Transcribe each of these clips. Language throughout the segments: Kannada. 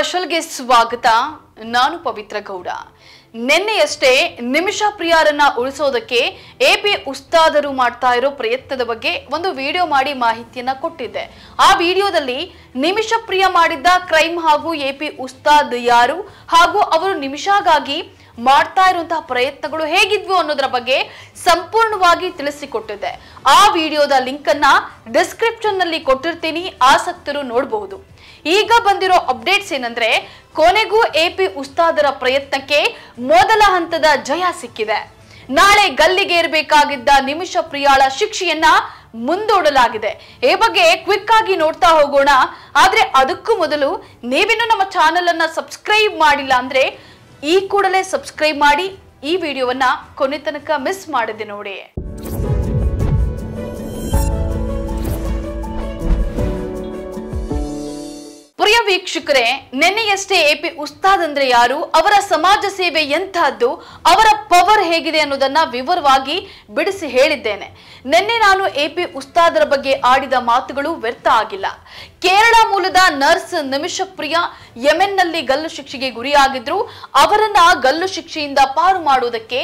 ಸ್ಪೆಷಲ್ಗೆ ಸ್ವಾಗತ. ನಾನು ಪವಿತ್ರ ಗೌಡ. ನಿನ್ನೆಯಷ್ಟೇ ನಿಮಿಷ ಪ್ರಿಯಾರನ್ನ ಉಳಿಸೋದಕ್ಕೆ ಎಪಿ ಉಸ್ತಾದರು ಮಾಡ್ತಾ ಇರೋ ಪ್ರಯತ್ನದ ಬಗ್ಗೆ ಒಂದು ವಿಡಿಯೋ ಮಾಡಿ ಮಾಹಿತಿಯನ್ನ ಕೊಟ್ಟಿದ್ದೆ. ಆ ವಿಡಿಯೋದಲ್ಲಿ ನಿಮಿಷ ಪ್ರಿಯ ಮಾಡಿದ್ದ ಕ್ರೈಮ್ ಹಾಗೂ ಎಪಿ ಉಸ್ತಾದ್ ಯಾರು ಹಾಗೂ ಅವರು ನಿಮಿಷಗಾಗಿ ಮಾಡ್ತಾ ಇರುವಂತಹ ಪ್ರಯತ್ನಗಳು ಹೇಗಿದ್ವು ಅನ್ನೋದರ ಬಗ್ಗೆ ಸಂಪೂರ್ಣವಾಗಿ ತಿಳಿಸಿಕೊಟ್ಟಿದ್ದೆ. ಆ ವಿಡಿಯೋದ ಲಿಂಕ್ ಅನ್ನ ಡಿಸ್ಕ್ರಿಪ್ಷನ್ ನಲ್ಲಿ ಕೊಟ್ಟಿರ್ತೀನಿ, ಆಸಕ್ತರು ನೋಡಬಹುದು. ಈಗ ಬಂದಿರೋ ಅಪ್ಡೇಟ್ಸ್ ಏನಂದ್ರೆ, ಕೊನೆಗೂ ಎಪಿ ಉಸ್ತಾದರ ಪ್ರಯತ್ನಕ್ಕೆ ಮೊದಲ ಹಂತದ ಜಯ ಸಿಕ್ಕಿದೆ. ನಾಳೆ ಗಲ್ಲಿಗೇರಬೇಕಾಗಿದ್ದ ನಿಮಿಷ ಪ್ರಿಯಾಳ ಶಿಕ್ಷೆಯನ್ನ ಮುಂದೂಡಲಾಗಿದೆ. ಈ ಬಗ್ಗೆ ಕ್ವಿಕ್ ಆಗಿ ನೋಡ್ತಾ ಹೋಗೋಣ. ಆದ್ರೆ ಅದಕ್ಕೂ ಮೊದಲು ನೀವಿನ್ನು ನಮ್ಮ ಚಾನೆಲ್ ಅನ್ನ ಸಬ್ಸ್ಕ್ರೈಬ್ ಮಾಡಿಲ್ಲ ಅಂದ್ರೆ ಈ ಕೂಡಲೇ ಸಬ್ಸ್ಕ್ರೈಬ್ ಮಾಡಿ, ಈ ವಿಡಿಯೋವನ್ನ ಕೊನೆ ತನಕ ಮಿಸ್ ಮಾಡದೆ ನೋಡಿ. ಪ್ರಿಯ ವೀಕ್ಷಕರೇ, ನಿನ್ನೆಯಷ್ಟೇ ಎಪಿ ಉಸ್ತಾದ್ ಅಂದ್ರೆ ಯಾರು, ಅವರ ಸಮಾಜ ಸೇವೆ ಎಂತಹದ್ದು, ಅವರ ಪವರ್ ಹೇಗಿದೆ ಅನ್ನೋದನ್ನ ವಿವರವಾಗಿ ಬಿಡಿಸಿ ಹೇಳಿದ್ದೇನೆ. ನಿನ್ನೆ ನಾನು ಎಪಿ ಉಸ್ತಾದರ ಬಗ್ಗೆ ಆಡಿದ ಮಾತುಗಳು ವ್ಯರ್ಥ ಆಗಿಲ್ಲ. ಕೇರಳ ಮೂಲದ ನರ್ಸ್ ನಿಮಿಷ ಪ್ರಿಯ ಯೆಮೆನ್ ನಲ್ಲಿ ಗಲ್ಲು ಶಿಕ್ಷೆಗೆ ಗುರಿಯಾಗಿದ್ರು. ಅವರನ್ನ ಗಲ್ಲು ಶಿಕ್ಷೆಯಿಂದ ಪಾರು ಮಾಡುವುದಕ್ಕೆ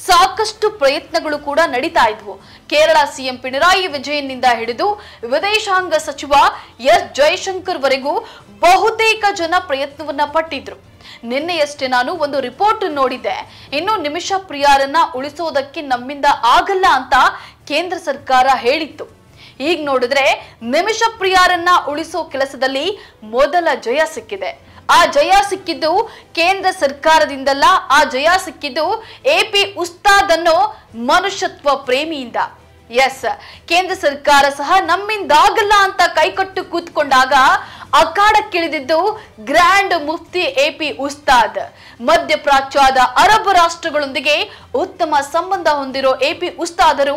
ಸಾಕಷ್ಟು ಪ್ರಯತ್ನಗಳು ಕೂಡ ನಡೀತಾ ಇದ್ವು. ಕೇರಳ ಸಿಎಂ ಪಿಣರಾಯಿ ವಿಜಯನ್ ನಿಂದ ಹಿಡಿದು ವಿದೇಶಾಂಗ ಸಚಿವ ಎಸ್ ಜಯಶಂಕರ್ ವರೆಗೂ ಬಹುತೇಕ ಜನ ಪ್ರಯತ್ನವನ್ನ ಪಟ್ಟಿದ್ರು. ನಿನ್ನೆಯಷ್ಟೇ ನಾನು ಒಂದು ರಿಪೋರ್ಟ್ ನೋಡಿದ್ದೆ. ಇನ್ನು ನಿಮಿಷ ಪ್ರಿಯಾರನ್ನ ಉಳಿಸೋದಕ್ಕೆ ನಮ್ಮಿಂದ ಆಗಲ್ಲ ಅಂತ ಕೇಂದ್ರ ಸರ್ಕಾರ ಹೇಳಿತ್ತು. ಈಗ ನೋಡಿದ್ರೆ ನಿಮಿಷ ಪ್ರಿಯಾರನ್ನ ಉಳಿಸೋ ಕೆಲಸದಲ್ಲಿ ಮೊದಲ ಜಯ ಸಿಕ್ಕಿದೆ. ಆ ಜಯ ಸಿಕ್ಕಿದ್ದು ಕೇಂದ್ರ ಸರ್ಕಾರದಿಂದಲ್ಲ, ಆ ಜಯ ಸಿಕ್ಕಿದ್ದು ಎಪಿ ಉಸ್ತಾದ್ ಅನ್ನೋ ಮನುಷ್ಯತ್ವ ಪ್ರೇಮಿಯಿಂದ. ಎಸ್, ಕೇಂದ್ರ ಸರ್ಕಾರ ಸಹ ನಮ್ಮಿಂದಾಗಲ್ಲ ಅಂತ ಕೈಕಟ್ಟು ಕೂತ್ಕೊಂಡಾಗ ಅಖಾಡಕ್ಕಿಳಿದಿದ್ದು ಗ್ರ್ಯಾಂಡ್ ಮುಫ್ತಿ ಎಪಿ ಉಸ್ತಾದ್. ಮಧ್ಯಪ್ರಾಚ್ಯದ ಅರಬ್ ರಾಷ್ಟ್ರಗಳೊಂದಿಗೆ ಉತ್ತಮ ಸಂಬಂಧ ಹೊಂದಿರೋ ಎಪಿ ಉಸ್ತಾದರು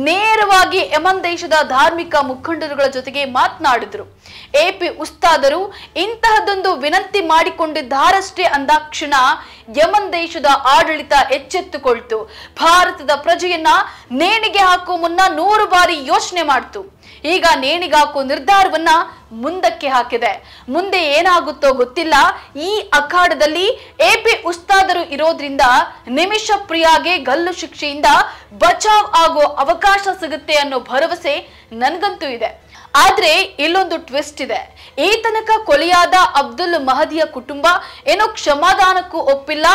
ನೇರವಾಗಿ ಯಮನ್ ದೇಶದ ಧಾರ್ಮಿಕ ಮುಖಂಡರುಗಳ ಜೊತೆಗೆ ಮಾತನಾಡಿದ್ರು. ಎಪಿ ಉಸ್ತಾದರು ಇಂತಹದೊಂದು ವಿನಂತಿ ಮಾಡಿಕೊಂಡಿದ್ದಾರಷ್ಟೇ ಅಂದಾಕ್ಷಣ ಯಮನ್ ದೇಶದ ಆಡಳಿತ ಎಚ್ಚೆತ್ತುಕೊಳ್ತು. ಭಾರತದ ಪ್ರಜೆಯನ್ನ ನೇಣಿಗೆ ಹಾಕೋ ಮುನ್ನ 100 ಬಾರಿ ಯೋಚನೆ ಮಾಡ್ತು. ಈಗ ನೇಣಿಗಾಕೋ ನಿರ್ಧಾರವನ್ನ ಮುಂದಕ್ಕೆ ಹಾಕಿದೆ. ಮುಂದೆ ಏನಾಗುತ್ತೋ ಗೊತ್ತಿಲ್ಲ. ಈ ಅಖಾಡದಲ್ಲಿ ಎಪಿ ಉಸ್ತಾದರು ಇರೋದ್ರಿಂದ ನಿಮಿಷ ಪ್ರಿಯಾಗೆ ಗಲ್ಲು ಶಿಕ್ಷೆಯಿಂದ ಬಚಾವ್ ಆಗೋ ಅವಕಾಶ ಸಿಗುತ್ತೆ ಅನ್ನೋ ಭರವಸೆ ನನ್ಗಂತೂ ಇದೆ. ಆದ್ರೆ ಇಲ್ಲೊಂದು ಟ್ವಿಸ್ಟ್ ಇದೆ. ಈ ತನಕ ಕೊಲೆಯಾದ ಅಬ್ದುಲ್ ಮಹದಿಯ ಕುಟುಂಬ ಏನೋ ಕ್ಷಮಾದಾನಕ್ಕೂ ಒಪ್ಪಿಲ್ಲ,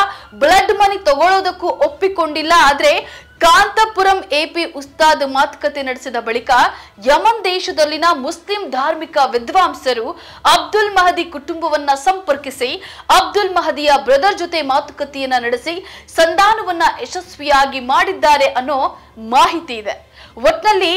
ಬ್ಲಡ್ ಮನಿ ತಗೊಳ್ಳೋದಕ್ಕೂ ಒಪ್ಪಿಕೊಂಡಿಲ್ಲ. ಆದ್ರೆ ಕಾಂತಪುರಂ ಎಪಿ ಉಸ್ತಾದ್ ಮಾತುಕತೆ ನಡೆಸಿದ ಬಳಿಕ ಯಮನ್ ದೇಶದಲ್ಲಿನ ಮುಸ್ಲಿಂ ಧಾರ್ಮಿಕ ವಿದ್ವಾಂಸರು ಅಬ್ದುಲ್ ಮಹದಿ ಕುಟುಂಬವನ್ನ ಸಂಪರ್ಕಿಸಿ ಅಬ್ದುಲ್ ಮಹದಿಯ ಬ್ರದರ್ ಜೊತೆ ಮಾತುಕತೆಯನ್ನ ನಡೆಸಿ ಸಂಧಾನವನ್ನ ಯಶಸ್ವಿಯಾಗಿ ಮಾಡಿದ್ದಾರೆ ಅನ್ನೋ ಮಾಹಿತಿ ಇದೆ. ಒಟ್ನಲ್ಲಿ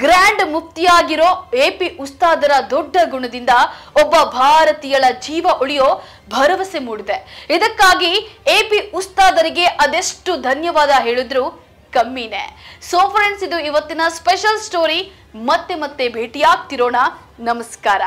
ಗ್ರ್ಯಾಂಡ್ ಮುಫ್ತಿಯಾಗಿರೋ ಎಪಿ ಉಸ್ತಾದರ ದೊಡ್ಡ ಗುಣದಿಂದ ಒಬ್ಬ ಭಾರತೀಯಳ ಜೀವ ಉಳಿಯೋ ಭರವಸೆ ಮೂಡಿದೆ. ಇದಕ್ಕಾಗಿ ಎಪಿ ಉಸ್ತಾದರಿಗೆ ಅದೆಷ್ಟು ಧನ್ಯವಾದ ಹೇಳಿದ್ರು ಕಮ್ಮಿನೇ. ಸೋ ಫ್ರೆಂಡ್ಸ್, ಇದು ಇವತ್ತಿನ ಸ್ಪೆಷಲ್ ಸ್ಟೋರಿ. ಮತ್ತೆ ಭೇಟಿಯಾಗ್ತಿರೋಣ. ನಮಸ್ಕಾರ.